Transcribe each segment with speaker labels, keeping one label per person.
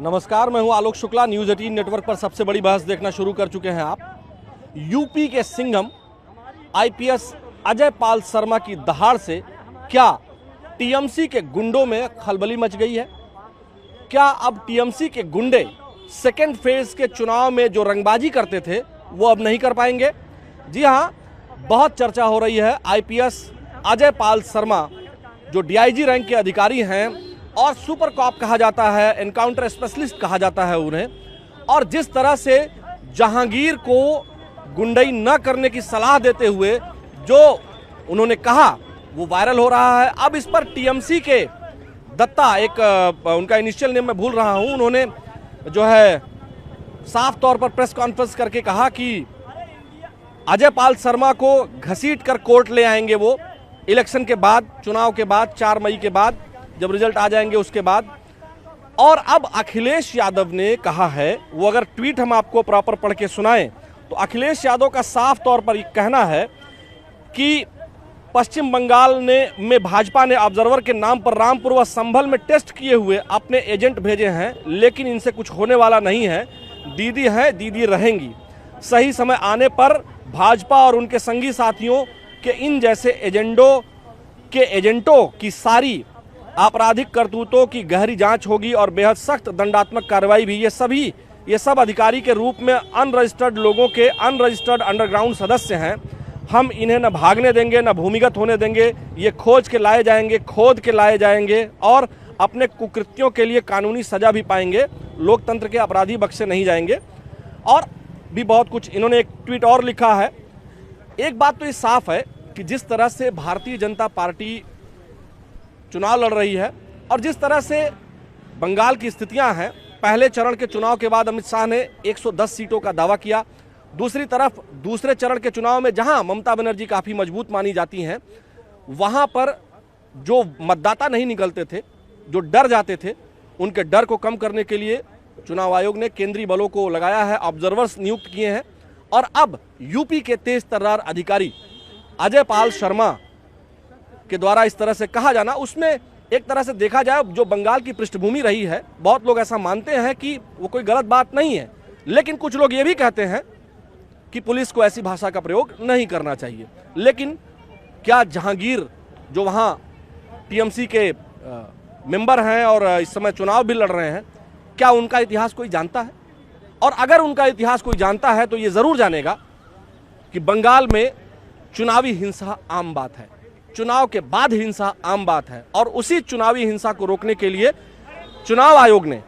Speaker 1: नमस्कार, मैं हूं आलोक शुक्ला। न्यूज़ 18 नेटवर्क पर सबसे बड़ी बहस देखना शुरू कर चुके हैं आप। यूपी के सिंघम आईपीएस अजय पाल शर्मा की दहाड़ से क्या टीएमसी के गुंडों में खलबली मच गई है? क्या अब टीएमसी के गुंडे सेकेंड फेज के चुनाव में जो रंगबाजी करते थे वो अब नहीं कर पाएंगे? जी हां, बहुत चर्चा हो रही है। आईपीएस अजय पाल शर्मा जो डीआईजी रैंक के अधिकारी हैं और सुपर कॉप कहा जाता है, एनकाउंटर स्पेशलिस्ट कहा जाता है उन्हें, और जिस तरह से जहांगीर को गुंडई न करने की सलाह देते हुए जो उन्होंने कहा वो वायरल हो रहा है। अब इस पर टीएमसी के दत्ता, एक उनका इनिशियल नेम मैं भूल रहा हूं, उन्होंने जो है साफ तौर पर प्रेस कॉन्फ्रेंस करके कहा कि अजय पाल शर्मा को घसीट कर कोर्ट ले आएंगे वो इलेक्शन के बाद, चुनाव के बाद, 4 मई के बाद जब रिजल्ट आ जाएंगे उसके बाद। और अब अखिलेश यादव ने कहा है, वो अगर ट्वीट हम आपको प्रॉपर पढ़ के सुनाएं तो अखिलेश यादव का साफ तौर पर ये कहना है कि पश्चिम बंगाल में भाजपा ने ऑब्जर्वर के नाम पर रामपुर व संभल में टेस्ट किए हुए अपने एजेंट भेजे हैं, लेकिन इनसे कुछ होने वाला नहीं है। दीदी हैं, दीदी रहेंगी। सही समय आने पर भाजपा और उनके संगी साथियों के इन जैसे एजेंटों की सारी आपराधिक करतूतों की गहरी जांच होगी और बेहद सख्त दंडात्मक कार्रवाई भी। ये सब अधिकारी के रूप में अनरजिस्टर्ड लोगों के अनरजिस्टर्ड अंडरग्राउंड सदस्य हैं। हम इन्हें न भागने देंगे न भूमिगत होने देंगे। ये खोद के लाए जाएंगे और अपने कुकृत्यों के लिए कानूनी सजा भी पाएंगे। लोकतंत्र के अपराधी बख्शे नहीं जाएंगे। और भी बहुत कुछ इन्होंने एक ट्वीट और लिखा है। एक बात तो ये साफ है कि जिस तरह से भारतीय जनता पार्टी चुनाव लड़ रही है और जिस तरह से बंगाल की स्थितियां हैं, पहले चरण के चुनाव के बाद अमित शाह ने 110 सीटों का दावा किया। दूसरी तरफ दूसरे चरण के चुनाव में जहां ममता बनर्जी काफ़ी मजबूत मानी जाती हैं, वहां पर जो मतदाता नहीं निकलते थे, जो डर जाते थे, उनके डर को कम करने के लिए चुनाव आयोग ने केंद्रीय बलों को लगाया है, ऑब्जर्वर्स नियुक्त किए हैं। और अब यूपी के तेज तर्रार अधिकारी अजय पाल शर्मा के द्वारा इस तरह से कहा जाना, उसमें एक तरह से देखा जाए जो बंगाल की पृष्ठभूमि रही है, बहुत लोग ऐसा मानते हैं कि वो कोई गलत बात नहीं है, लेकिन कुछ लोग ये भी कहते हैं कि पुलिस को ऐसी भाषा का प्रयोग नहीं करना चाहिए। लेकिन क्या जहांगीर जो वहाँ टीएमसी के मेंबर हैं और इस समय चुनाव भी लड़ रहे हैं, क्या उनका इतिहास कोई जानता है? और अगर उनका इतिहास कोई जानता है तो ये जरूर जानेगा कि बंगाल में चुनावी हिंसा आम बात है, चुनाव के बाद हिंसा आम बात है। और उसी चुनावी हिंसा को रोकने के लिए चुनाव आयोग ने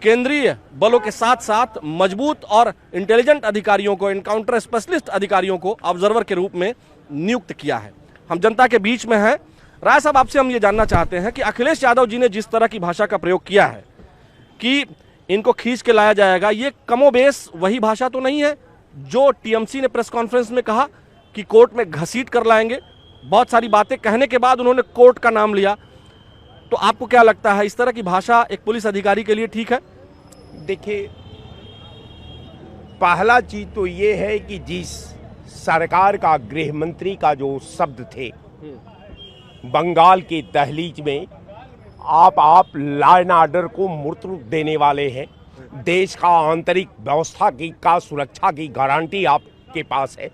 Speaker 1: केंद्रीय बलों के साथ साथ मजबूत और इंटेलिजेंट अधिकारियों को, एनकाउंटर स्पेशलिस्ट अधिकारियों को ऑब्जर्वर के रूप में नियुक्त किया है। हम जनता के बीच में हैं। राय साहब, आपसे हम ये जानना चाहते हैं कि अखिलेश यादव जी ने जिस तरह की भाषा का प्रयोग किया है कि इनको खींच के लाया जाएगा, ये कमोबेश वही भाषा तो नहीं है जो टीएमसी ने प्रेस कॉन्फ्रेंस में कहा कि कोर्ट में घसीट कर लाएंगे? बहुत सारी बातें कहने के बाद उन्होंने कोर्ट का नाम लिया। तो आपको क्या लगता है, इस तरह की भाषा एक पुलिस अधिकारी के लिए ठीक है?
Speaker 2: देखिए, पहला चीज तो ये है कि जिस सरकार का गृह मंत्री का जो शब्द थे बंगाल की दहलीज में, आप लॉ एंड ऑर्डर को मूर्त रूप देने वाले हैं, देश का आंतरिक व्यवस्था का सुरक्षा की गारंटी आपके पास है,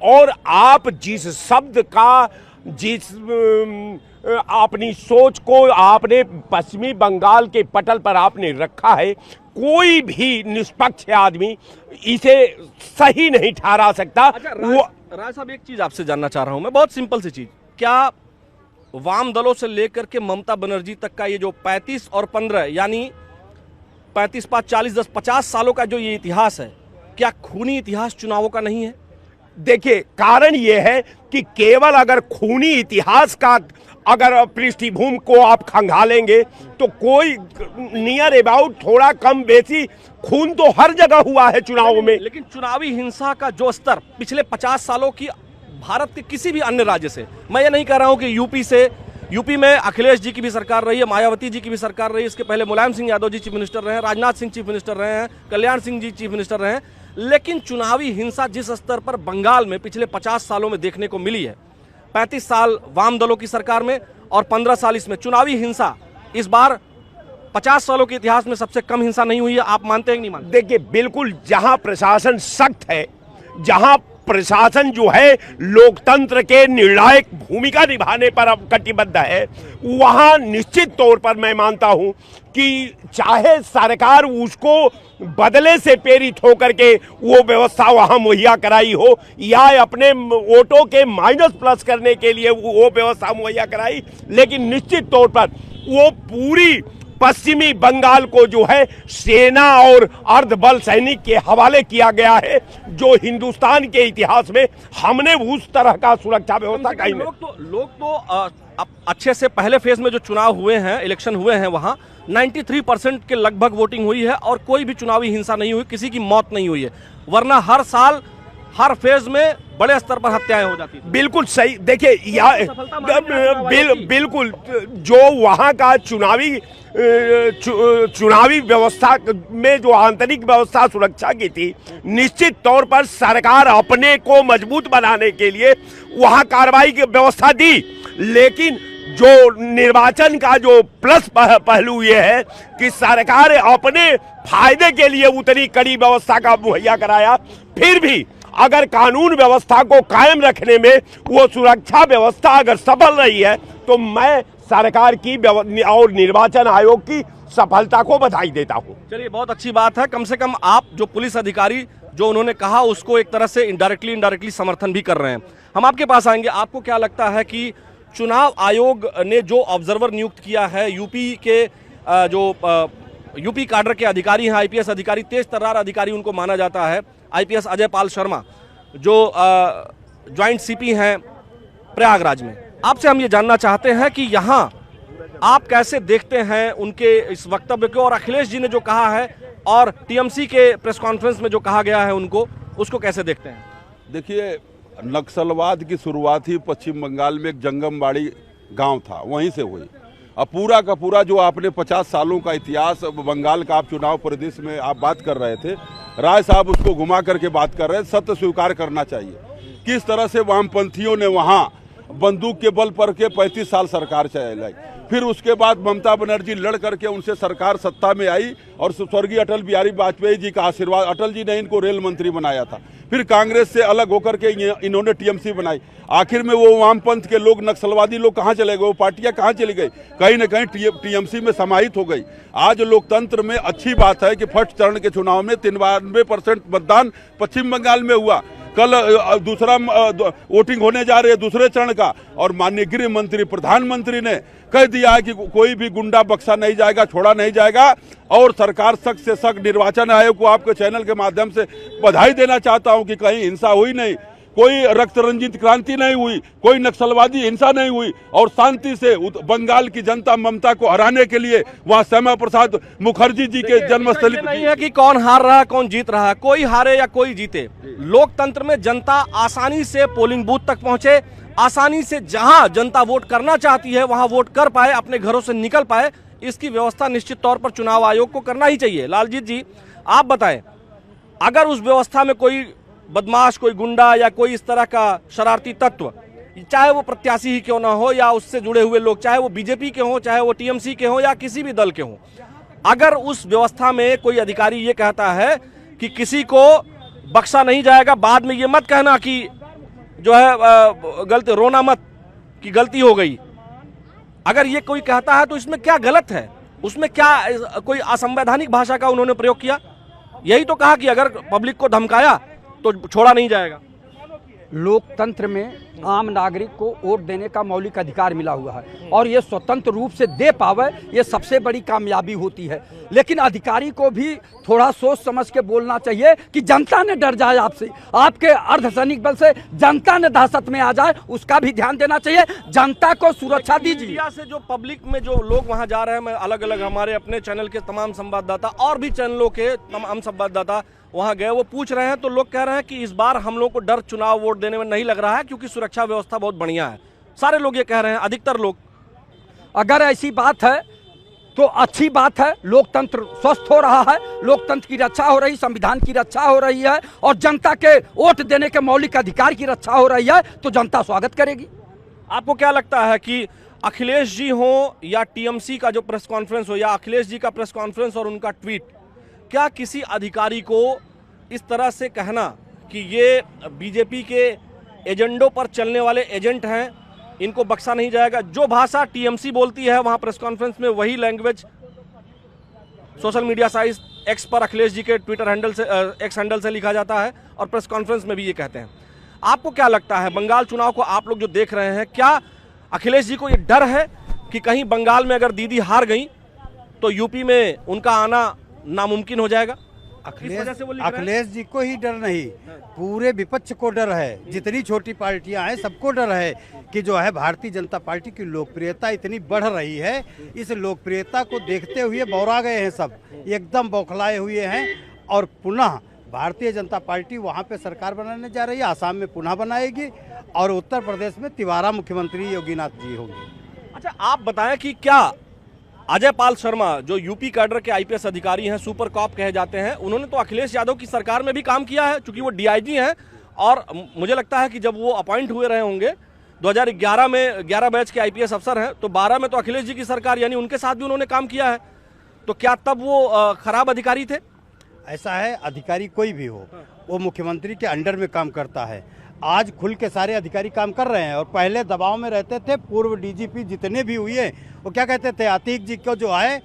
Speaker 2: और आप जिस शब्द का, जिस अपनी सोच को आपने पश्चिमी बंगाल के पटल पर आपने रखा है, कोई भी निष्पक्ष आदमी इसे सही नहीं ठहरा सकता।
Speaker 1: राय साहब, एक चीज आपसे जानना चाह रहा हूं मैं, बहुत सिंपल सी चीज, क्या वाम दलों से लेकर के ममता बनर्जी तक का ये जो 35 और 15 यानी 35, 5, 40, 10, 50 सालों का जो ये इतिहास है, क्या खूनी इतिहास चुनावों का नहीं है?
Speaker 2: देखिए, कारण ये है कि केवल अगर खूनी इतिहास का अगर पृष्ठभूमि को आप खंगालेंगे तो कोई नियर अबाउट थोड़ा कम बेसी खून तो हर जगह हुआ है चुनावों में।
Speaker 1: लेकिन चुनावी हिंसा का जो स्तर पिछले 50 सालों की भारत के किसी भी अन्य राज्य से, मैं ये नहीं कह रहा हूं कि यूपी में अखिलेश जी की भी सरकार रही है, मायावती जी की भी सरकार रही है, इसके पहले मुलायम सिंह यादव जी चीफ मिनिस्टर रहे हैं, राजनाथ सिंह चीफ मिनिस्टर रहे हैं, कल्याण सिंह जी चीफ मिनिस्टर रहे हैं, लेकिन चुनावी हिंसा जिस स्तर पर बंगाल में पिछले 50 सालों में देखने को मिली है, 35 साल वाम दलों की सरकार में और 15 साल इसमें, चुनावी हिंसा इस बार 50 सालों के इतिहास में सबसे कम हिंसा नहीं हुई है, आप मानते हैं कि नहीं मानते?
Speaker 2: देखिए, बिल्कुल जहां प्रशासन सख्त है, जहां प्रशासन जो है लोकतंत्र के निर्णायक भूमिका निभाने पर अब कटिबद्ध है, वहां निश्चित तौर पर मैं मानता हूं कि चाहे सरकार उसको बदले से प्रेरित होकर के वो व्यवस्था वहां मुहैया कराई हो या अपने वोटों के माइनस प्लस करने के लिए वो व्यवस्था मुहैया कराई, लेकिन निश्चित तौर पर वो पूरी पश्चिमी बंगाल को जो है सेना और अर्धबल सैनिक के हवाले किया गया है, जो हिंदुस्तान के इतिहास में हमने उस तरह का सुरक्षा व्यवस्था कहीं नहीं।
Speaker 1: लोग तो अब अच्छे से पहले फेज में जो चुनाव हुए हैं, इलेक्शन हुए हैं, वहां 93% के लगभग वोटिंग हुई है और कोई भी चुनावी हिंसा नहीं हुई, किसी की मौत नहीं हुई है, वरना हर साल हर फेज में बड़े स्तर पर हत्याएं हो जाती थी।
Speaker 2: बिल्कुल सही। देखिए, बिल्कुल जो वहां का चुनावी व्यवस्था में जो आंतरिक व्यवस्था सुरक्षा की थी, निश्चित तौर पर सरकार अपने को मजबूत बनाने के लिए वहां कार्रवाई की व्यवस्था दी, लेकिन जो निर्वाचन का जो प्लस पहलू ये है कि सरकार अपने फायदे के लिए उतनी कड़ी व्यवस्था का मुहैया कराया। फिर भी अगर कानून व्यवस्था को कायम रखने में वो सुरक्षा व्यवस्था अगर सफल रही है, तो मैं सरकार की और निर्वाचन आयोग की सफलता को बधाई देता हूं।
Speaker 1: चलिए, बहुत अच्छी बात है, कम से कम आप जो पुलिस अधिकारी जो उन्होंने कहा उसको एक तरह से इनडायरेक्टली समर्थन भी कर रहे हैं। हम आपके पास आएंगे, आपको क्या लगता है कि चुनाव आयोग ने जो ऑब्जर्वर नियुक्त किया है, यूपी के यूपी काडर के अधिकारी हैं, आईपीएस अधिकारी, तेज तर्रार अधिकारी उनको माना जाता है, आईपीएस अजय पाल शर्मा जो ज्वाइंट सीपी हैं प्रयागराज में, आपसे हम ये जानना चाहते हैं कि यहाँ आप कैसे देखते हैं उनके इस वक्तव्य को, और अखिलेश जी ने जो कहा है और टीएमसी के प्रेस कॉन्फ्रेंस में जो कहा गया है उनको, उसको कैसे देखते हैं?
Speaker 3: देखिए, नक्सलवाद की शुरुआत ही पश्चिम बंगाल में एक जंगमबाड़ी गांव था, वहीं से हुई। अब पूरा का पूरा जो आपने 50 सालों का इतिहास बंगाल का आप चुनाव परिदृश्य में आप बात कर रहे थे, राय साहब उसको घुमा करके बात कर रहे हैं। सत्य स्वीकार करना चाहिए किस तरह से वामपंथियों ने वहाँ बंदूक के बल पर के 35 साल सरकार चलाई, फिर उसके बाद ममता बनर्जी लड़ करके उनसे सरकार सत्ता में आई और स्वर्गीय अटल बिहारी वाजपेयी जी का आशीर्वाद, अटल जी ने इनको रेल मंत्री बनाया था, फिर कांग्रेस से अलग होकर के इन्होंने टीएमसी बनाई। आखिर में वो वामपंथ के लोग, नक्सलवादी लोग कहाँ चले गए, वो पार्टियां कहाँ चली गई? कहीं न कहीं टीएमसी में समाहित हो गई। आज लोकतंत्र में अच्छी बात है कि फर्स्ट चरण के चुनाव में 93% मतदान पश्चिम बंगाल में हुआ। कल दूसरा वोटिंग होने जा रही है दूसरे चरण का, और माननीय गृह मंत्री प्रधानमंत्री ने कह दिया है कि कोई भी गुंडा बख्शा नहीं जाएगा, छोड़ा नहीं जाएगा, और सरकार सख्त से सख्त निर्वाचन आयोग को आपके चैनल के माध्यम से बधाई देना चाहता हूं कि कहीं हिंसा हुई नहीं, कोई रक्त रंजित क्रांति नहीं हुई, कोई नक्सलवादी हिंसा नहीं हुई, और शांति से बंगाल की जनता ममता को हराने के लिए वहां श्यामा प्रसाद मुखर्जी जी के जन्मस्थली
Speaker 1: नहीं है कि कौन हार रहा है कौन जीत रहा है, कोई हारे या कोई जीते, लोकतंत्र में जनता आसानी से पोलिंग बूथ तक पहुंचे, आसानी से जहां जनता वोट करना चाहती है वहां वोट कर पाए, अपने घरों से निकल पाए, इसकी व्यवस्था निश्चित तौर पर चुनाव आयोग को करना ही चाहिए। लालजीत जी, आप बताएं, अगर उस व्यवस्था में कोई बदमाश, कोई गुंडा या कोई इस तरह का शरारती तत्व, चाहे वो प्रत्याशी ही क्यों ना हो या उससे जुड़े हुए लोग, चाहे वो बीजेपी के हों, चाहे वो टीएमसी के हों या किसी भी दल के हों, अगर उस व्यवस्था में कोई अधिकारी ये कहता है कि किसी को बख्शा नहीं जाएगा, बाद में ये मत कहना कि जो है गलती, रोना मत कि गलती हो गई, अगर ये कोई कहता है तो इसमें क्या गलत है? उसमें क्या कोई असंवैधानिक भाषा का उन्होंने प्रयोग किया? यही तो कहा कि अगर पब्लिक को धमकाया तो छोड़ा नहीं जाएगा।
Speaker 4: लोकतंत्र में आम नागरिक को वोट देने का मौलिक अधिकार मिला हुआ है और ये स्वतंत्र रूप से दे पावे, ये सबसे बड़ी कामयाबी होती है। लेकिन अधिकारी को भी थोड़ा सोच समझ के बोलना चाहिए कि जनता ने डर जाए आपसे, आपके अर्धसैनिक बल से जनता ने दहशत में आ जाए, उसका भी ध्यान देना चाहिए। जनता को सुरक्षा दीजिए।
Speaker 1: मीडिया से जो पब्लिक में जो लोग वहां जा रहे हैं, मैं अलग अलग हमारे अपने चैनल के तमाम संवाददाता और भी चैनलों के तमाम संवाददाता वहां गए, वो पूछ रहे हैं तो लोग कह रहे हैं कि इस बार हम लोग को डर चुनाव वोट देने में नहीं लग रहा है क्योंकि सुरक्षा व्यवस्था बहुत बढ़िया है। सारे लोग ये कह रहे हैं, अधिकतर लोग।
Speaker 4: अगर ऐसी बात है तो अच्छी बात है, लोकतंत्र स्वस्थ हो रहा है, लोकतंत्र की रक्षा हो रही, संविधान की रक्षा हो रही है और जनता के वोट देने के मौलिक अधिकार की रक्षा हो रही है, तो जनता स्वागत करेगी।
Speaker 1: आपको क्या लगता है कि अखिलेश जी हो या टीएमसी का जो प्रेस कॉन्फ्रेंस हो या अखिलेश जी का प्रेस कॉन्फ्रेंस और उनका ट्वीट, क्या किसी अधिकारी को इस तरह से कहना कि ये बीजेपी के एजेंडों पर चलने वाले एजेंट हैं, इनको बख्शा नहीं जाएगा? जो भाषा टीएमसी बोलती है वहां प्रेस कॉन्फ्रेंस में, वही language social media site x पर अखिलेश जी के ट्विटर हैंडल से, एक्स हैंडल से लिखा जाता है और प्रेस कॉन्फ्रेंस में भी ये कहते हैं। आपको क्या लगता है, बंगाल चुनाव को आप लोग जो देख रहे हैं, क्या अखिलेश जी को ये डर है कि कहीं बंगाल में अगर दीदी हार गई तो यूपी में उनका आना नामुमकिन हो जाएगा?
Speaker 5: अखिलेश जी को ही डर नहीं, पूरे विपक्ष को डर है। जितनी छोटी पार्टियां हैं सबको डर है कि जो है भारतीय जनता पार्टी की लोकप्रियता इतनी बढ़ रही है, इस लोकप्रियता को देखते हुए बौरा गए हैं, सब एकदम बौखलाए हुए हैं। और पुनः भारतीय जनता पार्टी वहां पे सरकार बनाने जा रही है, आसाम में पुनः बनाएगी और उत्तर प्रदेश में तिवारा मुख्यमंत्री योगीनाथ जी होंगे।
Speaker 1: अच्छा, आप बताएं कि क्या अजय पाल शर्मा जो यूपी कैडर के आईपीएस अधिकारी हैं, सुपर कॉप कहे जाते हैं, उन्होंने तो अखिलेश यादव की सरकार में भी काम किया है, चूंकि वो डीआईजी हैं। और मुझे लगता है कि जब वो अपॉइंट हुए रहे होंगे 2011 में, 11 बैच के आईपीएस अफसर हैं, तो 12 में तो अखिलेश जी की सरकार, यानी उनके साथ भी उन्होंने काम किया है। तो क्या तब वो खराब अधिकारी थे?
Speaker 5: ऐसा है, अधिकारी कोई भी हो वो मुख्यमंत्री के अंडर में काम करता है। आज खुल के सारे अधिकारी काम कर रहे हैं और पहले दबाव में रहते थे। पूर्व डीजीपी जितने भी हुए वो क्या कहते थे, अतीक जी को जो है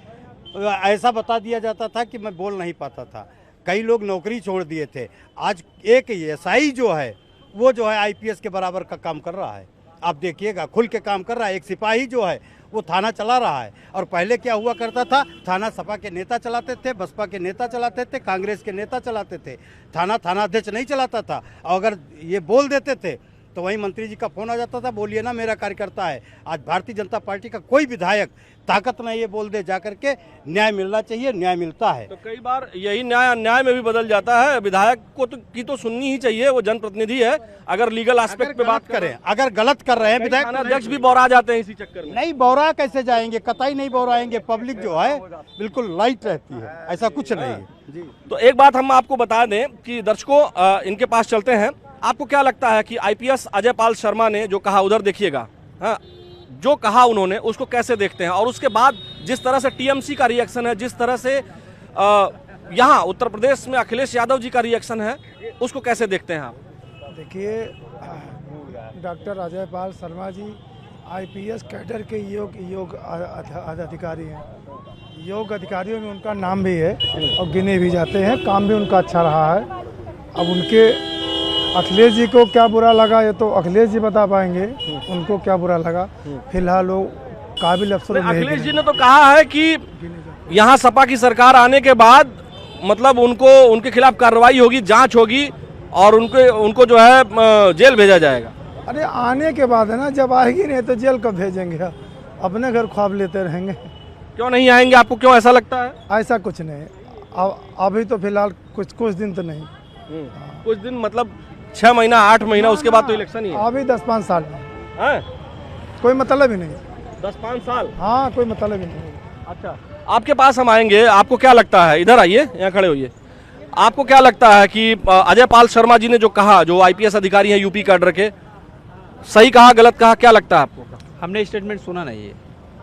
Speaker 5: ऐसा बता दिया जाता था कि मैं बोल नहीं पाता था। कई लोग नौकरी छोड़ दिए थे। आज एक एसआई जो है वो जो है आईपीएस के बराबर का काम कर रहा है। आप देखिएगा, खुल के काम कर रहा है। एक सिपाही जो है वो थाना चला रहा है। और पहले क्या हुआ करता था, थाना सपा के नेता चलाते थे, बसपा के नेता चलाते थे, कांग्रेस के नेता चलाते थे। थाना अध्यक्ष नहीं चलाता था। और अगर ये बोल देते थे तो वहीं मंत्री जी का फोन आ जाता था, बोलिए ना मेरा कार्यकर्ता है। आज भारतीय जनता पार्टी का कोई विधायक ताकत नहीं, ये बोल दे जाकर के न्याय मिलना चाहिए, न्याय मिलता है।
Speaker 1: तो कई बार यही न्याय अन्याय में भी बदल जाता है। विधायक को की तो सुननी ही चाहिए, वो जनप्रतिनिधि है। अगर लीगल एस्पेक्ट पे बात करें,
Speaker 5: अगर गलत कर रहे हैं विधायक,
Speaker 1: अध्यक्ष भी बौरा जाते हैं इसी चक्कर में।
Speaker 5: नहीं बौरा कैसे जाएंगे, कतई नहीं बौराएंगे। पब्लिक जो है बिल्कुल लाइट रहती है, ऐसा कुछ नहीं है।
Speaker 1: तो एक बात हम आपको बता दें कि दर्शकों, इनके पास चलते हैं। आपको क्या लगता है कि आईपीएस अजय पाल शर्मा ने जो कहा, उधर देखिएगा, हाँ, जो कहा उन्होंने उसको कैसे देखते हैं? और उसके बाद जिस तरह से टीएमसी का रिएक्शन है, जिस तरह से यहाँ उत्तर प्रदेश में अखिलेश यादव जी का रिएक्शन है, उसको कैसे देखते हैं आप?
Speaker 6: देखिए, doctor Ajay Pal Sharma ji IPS cadre के योग अधिकारी हैं। योग अधिकारियों में उनका नाम भी है और गिने भी जाते हैं। काम भी उनका अच्छा रहा है। अब उनके अखिलेश जी को क्या बुरा लगा ये तो अखिलेश जी बता पाएंगे, उनको क्या बुरा लगा। फिलहाल वो काबिल अफसर।
Speaker 1: अखिलेश जी ने तो कहा है कि यहाँ सपा की सरकार आने के बाद मतलब उनके खिलाफ कार्रवाई होगी, जांच होगी और उनको जो है जेल भेजा जाएगा।
Speaker 6: अरे आने के बाद है ना, जब आएगी नहीं तो जेल कब भेजेंगे? अपने घर ख्वाब लेते रहेंगे।
Speaker 1: क्यों नहीं आएंगे? आपको क्यों ऐसा लगता है?
Speaker 6: ऐसा कुछ नहीं, अभी तो फिलहाल कुछ दिन तो नहीं।
Speaker 1: कुछ दिन मतलब 6 महीना 8 महीना, उसके बाद तो इलेक्शन ही है।
Speaker 6: अभी 10-5 साल
Speaker 1: है,
Speaker 6: कोई मतलब ही नहीं।
Speaker 1: 10-5 साल,
Speaker 6: हाँ, कोई मतलब ही नहीं।
Speaker 1: अच्छा, आपके पास हम आएंगे। आपको क्या लगता है, इधर आइए, यहाँ खड़े होइए। आपको क्या लगता है कि अजय पाल शर्मा जी ने जो कहा, जो आईपीएस अधिकारी हैं यूपी कैडर के, सही कहा, गलत कहा, क्या लगता है आपको?
Speaker 4: हमने स्टेटमेंट सुना नहीं है।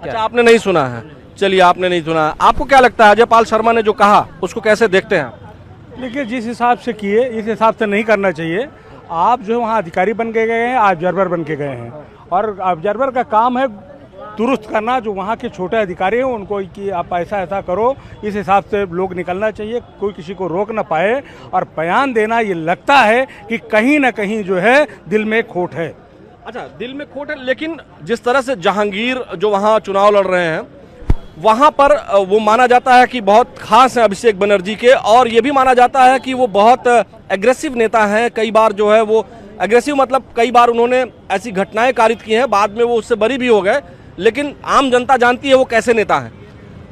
Speaker 1: अच्छा, आपने नहीं सुना है। चलिए, आपने नहीं सुना। आपको क्या लगता है अजय पाल शर्मा ने जो कहा उसको कैसे देखते हैं?
Speaker 7: देखिए, जिस हिसाब से किए इस हिसाब से नहीं करना चाहिए। आप जो वहाँ अधिकारी बन के गए हैं, ऑब्जर्वर बन के गए हैं और ऑब्जर्वर का काम है दुरुस्त करना जो वहाँ के छोटे अधिकारी हैं उनको, कि आप ऐसा करो, इस हिसाब से लोग निकलना चाहिए, कोई किसी को रोक ना पाए। और बयान देना, ये लगता है कि कहीं ना कहीं जो है दिल में खोट है।
Speaker 1: अच्छा, दिल में खोट है, लेकिन जिस तरह से जहांगीर जो वहाँ चुनाव लड़ रहे हैं, वहाँ पर वो माना जाता है कि बहुत खास है अभिषेक बनर्जी के, और ये भी माना जाता है कि वो बहुत एग्रेसिव नेता हैं। कई बार जो है वो एग्रेसिव मतलब कई बार उन्होंने ऐसी घटनाएं कारित की हैं, बाद में वो उससे बरी भी हो गए, लेकिन आम जनता जानती है वो कैसे नेता हैं।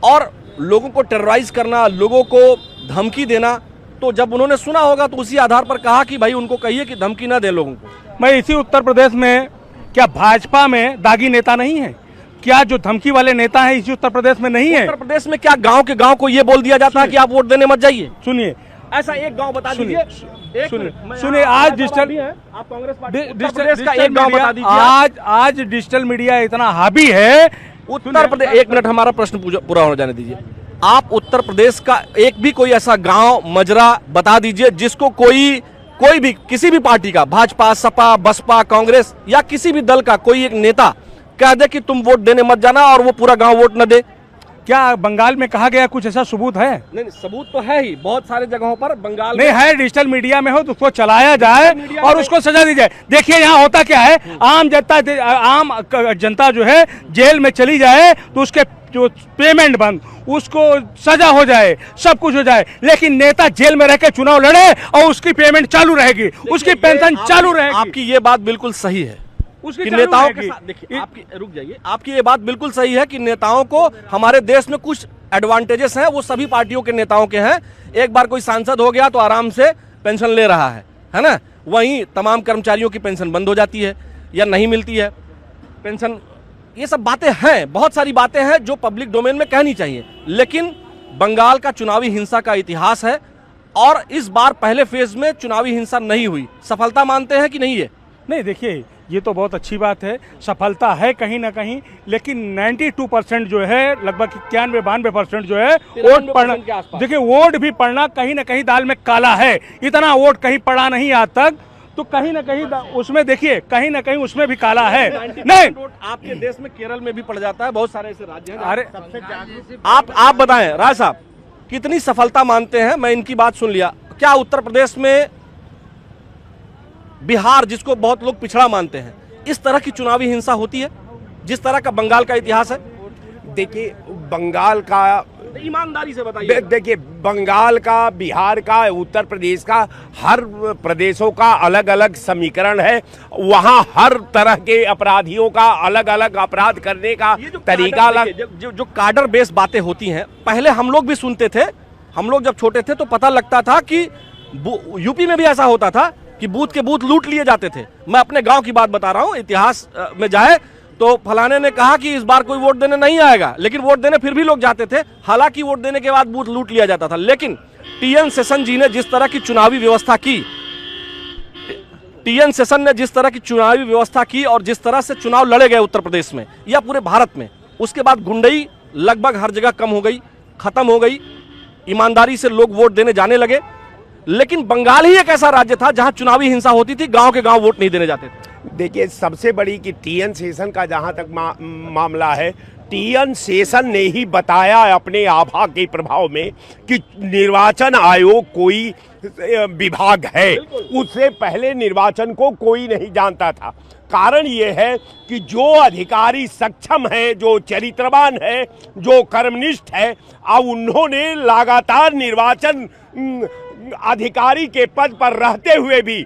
Speaker 1: और लोगों को टेरराइज करना, लोगों को धमकी देना, तो जब उन्होंने सुना होगा तो उसी आधार पर कहा कि भाई उनको कहिए कि धमकी ना दे लोगों को।
Speaker 7: मैं इसी उत्तर प्रदेश में, क्या भाजपा में दागी नेता नहीं है? क्या जो धमकी वाले नेता हैं इसी उत्तर प्रदेश में नहीं है?
Speaker 1: उत्तर प्रदेश में क्या गांव के गांव को ये बोल दिया जाता है कि आप वोट देने मत जाइए?
Speaker 7: सुनिए,
Speaker 1: ऐसा एक गांव बता दीजिए।
Speaker 7: सुनिए, आज डिजिटल
Speaker 1: आप कांग्रेस पार्टी उत्तर
Speaker 7: डिजिटल
Speaker 1: प्रदेश का एक गांव बता दीजिए।
Speaker 7: आज डिजिटल मीडिया इतना हावी है।
Speaker 1: उत्तर प्रदेश, एक मिनट हमारा प्रश्न पूरा होने जाने दीजिए। आप उत्तर प्रदेश का एक भी कोई ऐसा गांव मजरा बता दीजिए जिसको कोई भी किसी भी पार्टी का, भाजपा, सपा, बसपा, कांग्रेस या किसी भी दल का कोई एक नेता कह दे कि तुम वोट देने मत जाना और वो पूरा गांव वोट न दे।
Speaker 7: क्या बंगाल में कहा गया कुछ ऐसा सबूत है?
Speaker 1: नहीं, सबूत तो है ही, बहुत सारे जगहों पर बंगाल
Speaker 7: नहीं है। डिजिटल मीडिया में हो तो उसको चलाया जाए और उसको सजा दी जाए। देखिए यहाँ होता क्या है, आम जनता जो है जेल में चली जाए तो उसके जो पेमेंट बंद, उसको सजा हो जाए, सब कुछ हो जाए, लेकिन नेता जेल में रह के चुनाव लड़े और उसकी पेमेंट चालू रहेगी, उसकी पेंशन चालू रहेगी।
Speaker 1: आपकी ये बात बिल्कुल सही है कि नेताओं के साथ, देखिए आपकी, रुक जाइए, आपकी ये बात बिल्कुल सही है कि नेताओं को हमारे देश में कुछ एडवांटेजेस हैं, वो सभी पार्टियों के नेताओं के हैं। एक बार कोई सांसद हो गया तो आराम से पेंशन ले रहा है ना। वहीं तमाम कर्मचारियों की पेंशन बंद हो जाती है या नहीं मिलती है पेंशन। ये सब बातें हैं, बहुत सारी बातें हैं जो पब्लिक डोमेन में कहनी चाहिए, लेकिन बंगाल का चुनावी हिंसा का इतिहास है और इस बार पहले फेज में चुनावी हिंसा नहीं हुई। सफलता मानते हैं कि नहीं है?
Speaker 7: नहीं, देखिए ये तो बहुत अच्छी बात है, सफलता है कहीं ना कहीं, लेकिन 92% जो है, लगभग 91-92% जो है वोट पड़ना, देखिए वोट भी पड़ना कहीं ना कहीं दाल में काला है। इतना वोट कहीं पड़ा नहीं आज तक, तो कहीं ना कहीं उसमें देखिए कहीं ना कहीं उसमें भी काला है। नहीं,
Speaker 1: आपके देश में केरल में भी पड़ जाता है, बहुत सारे ऐसे राज्य हैं।
Speaker 7: अरे
Speaker 1: आप बताएं राय साहब, कितनी सफलता मानते हैं? मैं इनकी बात सुन लिया। क्या उत्तर प्रदेश में, बिहार जिसको बहुत लोग पिछड़ा मानते हैं, इस तरह की चुनावी हिंसा होती है जिस तरह का बंगाल का इतिहास है?
Speaker 2: देखिए बंगाल का,
Speaker 1: ईमानदारी से बताइए।
Speaker 2: देखिए बंगाल का, बिहार का, उत्तर प्रदेश का, हर प्रदेशों का अलग अलग समीकरण है। वहाँ हर तरह के अपराधियों का अलग अलग अपराध करने का तरीका अलग।
Speaker 1: जो काडर बेस बातें होती हैं, पहले हम लोग भी सुनते थे। हम लोग जब छोटे थे तो पता लगता था कि यूपी में भी ऐसा होता था कि बूथ के बूथ लूट लिए जाते थे। मैं अपने गांव की बात बता रहा हूं, इतिहास में जाए तो फलाने ने कहा कि इस बार कोई वोट देने नहीं आएगा, लेकिन वोट देने फिर भी लोग जाते थे। हालांकि वोट देने के बाद बूथ लूट लिया जाता था। लेकिन टीएन शेषन जी ने जिस तरह की चुनावी व्यवस्था की, टीएन शेषन ने जिस तरह की चुनावी व्यवस्था की और जिस तरह से चुनाव लड़े गए उत्तर प्रदेश में या पूरे भारत में, उसके बाद गुंडई लगभग हर जगह कम हो गई, खत्म हो गई, ईमानदारी से लोग वोट देने जाने लगे। लेकिन बंगाल ही एक ऐसा राज्य था जहां चुनावी हिंसा होती थी, गांव के गांव वोट नहीं देने जाते थे।
Speaker 2: देखिए सबसे बड़ी कि टीएन शेषन का जहां तक मामला है, टीएन शेषन ने ही बताया अपने आभा के प्रभाव में कि निर्वाचन आयोग कोई विभाग है। उससे पहले निर्वाचन को कोई नहीं जानता था। कारण ये है कि जो अधिकारी सक्षम है, जो चरित्रवान है, जो कर्मनिष्ठ है, अब उन्होंने लगातार निर्वाचन अधिकारी के पद पर रहते हुए भी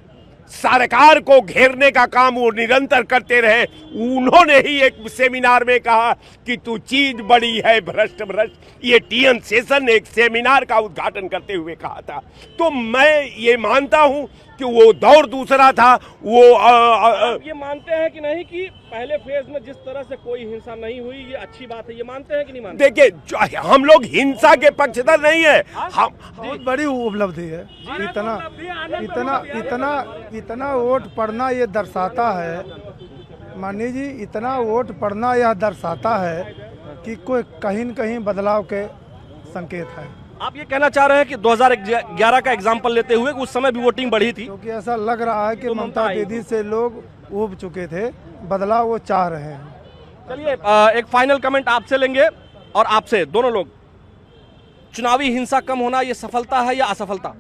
Speaker 2: सरकार को घेरने का काम वो निरंतर करते रहे। उन्होंने ही एक सेमिनार में कहा कि तू चीज बड़ी है भ्रष्ट भ्रष्ट। ये टीएन शेषन ने एक सेमिनार का उद्घाटन करते हुए कहा था। तो मैं ये मानता हूं कि वो दौर दूसरा था। वो
Speaker 1: आप ये मानते हैं कि नहीं कि पहले फेज में जिस तरह से कोई हिंसा नहीं हुई, ये अच्छी बात है, ये मानते हैं कि नहीं मानते?
Speaker 2: देखिए हम लोग हिंसा के पक्षधर नहीं है। हम
Speaker 6: बहुत बड़ी उपलब्धि है। इतना वोट पड़ना ये दर्शाता है, मानी जी, इतना वोट पड़ना यह दर्शाता है कि कोई कहीं न कहीं बदलाव के संकेत है।
Speaker 1: आप ये कहना चाह रहे हैं कि 2011 का एग्जाम्पल लेते हुए उस समय भी वोटिंग बढ़ी थी?
Speaker 6: क्योंकि ऐसा लग रहा है कि ममता दीदी से लोग ऊब चुके थे, बदलाव वो चाह रहे हैं।
Speaker 1: चलिए एक फाइनल कमेंट आपसे लेंगे और आपसे दोनों लोग, चुनावी हिंसा कम होना ये सफलता है या असफलता?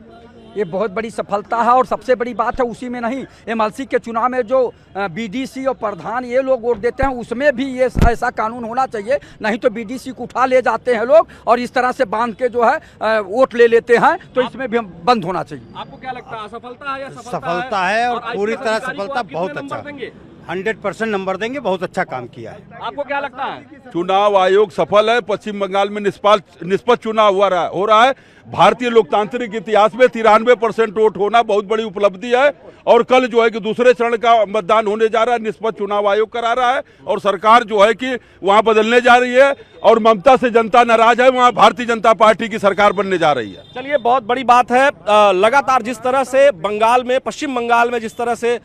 Speaker 4: ये बहुत बड़ी सफलता है और सबसे बड़ी बात है उसी में नहीं, एमएलसी के चुनाव में जो बीडीसी और प्रधान ये लोग वोट देते हैं उसमें भी ये ऐसा कानून होना चाहिए। नहीं तो बीडीसी को उठा ले जाते हैं लोग और इस तरह से बांध के जो है वोट ले लेते हैं, तो इसमें भी बंद होना चाहिए।
Speaker 1: आपको क्या लगता है, असफलता है या
Speaker 5: सफलता है और पूरी तरह सफलता बहुत अच्छा। 100% नंबर देंगे, बहुत अच्छा काम किया है।
Speaker 1: आपको क्या लगता है?
Speaker 3: चुनाव आयोग सफल है। पश्चिम बंगाल में निष्पक्ष चुनाव हो रहा है। भारतीय लोकतांत्रिक इतिहास में 93% वोट होना बहुत बड़ी उपलब्धि है। और कल जो है कि दूसरे चरण का मतदान होने जा रहा है, निष्पक्ष चुनाव आयोग करा रहा है। और सरकार जो है कि वहां बदलने जा रही है और ममता से जनता नाराज है, वहां भारतीय जनता पार्टी की सरकार बनने जा रही है।
Speaker 1: चलिए, बहुत बड़ी बात है। लगातार जिस तरह से बंगाल में, पश्चिम बंगाल में जिस तरह से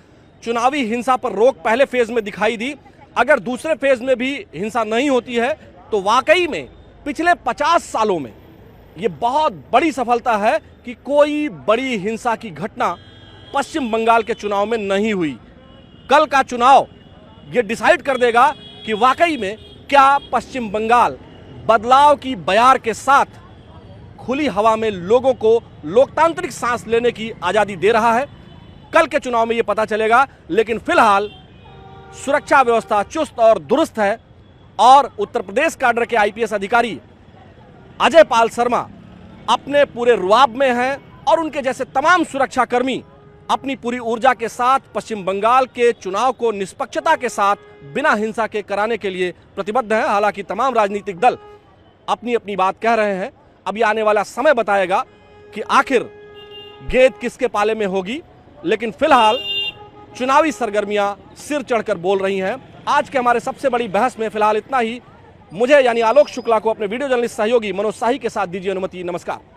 Speaker 1: चुनावी हिंसा पर रोक पहले फेज में दिखाई दी, अगर दूसरे फेज में भी हिंसा नहीं होती है तो वाकई में पिछले 50 सालों में ये बहुत बड़ी सफलता है कि कोई बड़ी हिंसा की घटना पश्चिम बंगाल के चुनाव में नहीं हुई। कल का चुनाव ये डिसाइड कर देगा कि वाकई में क्या पश्चिम बंगाल बदलाव की बयार के साथ खुली हवा में लोगों को लोकतांत्रिक सांस लेने की आजादी दे रहा है। कल के चुनाव में यह पता चलेगा। लेकिन फिलहाल सुरक्षा व्यवस्था चुस्त और दुरुस्त है और उत्तर प्रदेश कैडर के आईपीएस अधिकारी अजय पाल शर्मा अपने पूरे रुआब में हैं और उनके जैसे तमाम सुरक्षा कर्मी अपनी पूरी ऊर्जा के साथ पश्चिम बंगाल के चुनाव को निष्पक्षता के साथ बिना हिंसा के कराने के लिए प्रतिबद्ध हैं। हालांकि तमाम राजनीतिक दल अपनी अपनी बात कह रहे हैं। अब ये आने वाला समय बताएगा कि आखिर गेंद किसके पाले में होगी। लेकिन फिलहाल चुनावी सरगर्मियां सिर चढ़कर बोल रही हैं। आज के हमारे सबसे बड़ी बहस में फिलहाल इतना ही। मुझे यानी आलोक शुक्ला को अपने वीडियो जर्नलिस्ट सहयोगी मनोज शाही के साथ दीजिए अनुमति। नमस्कार।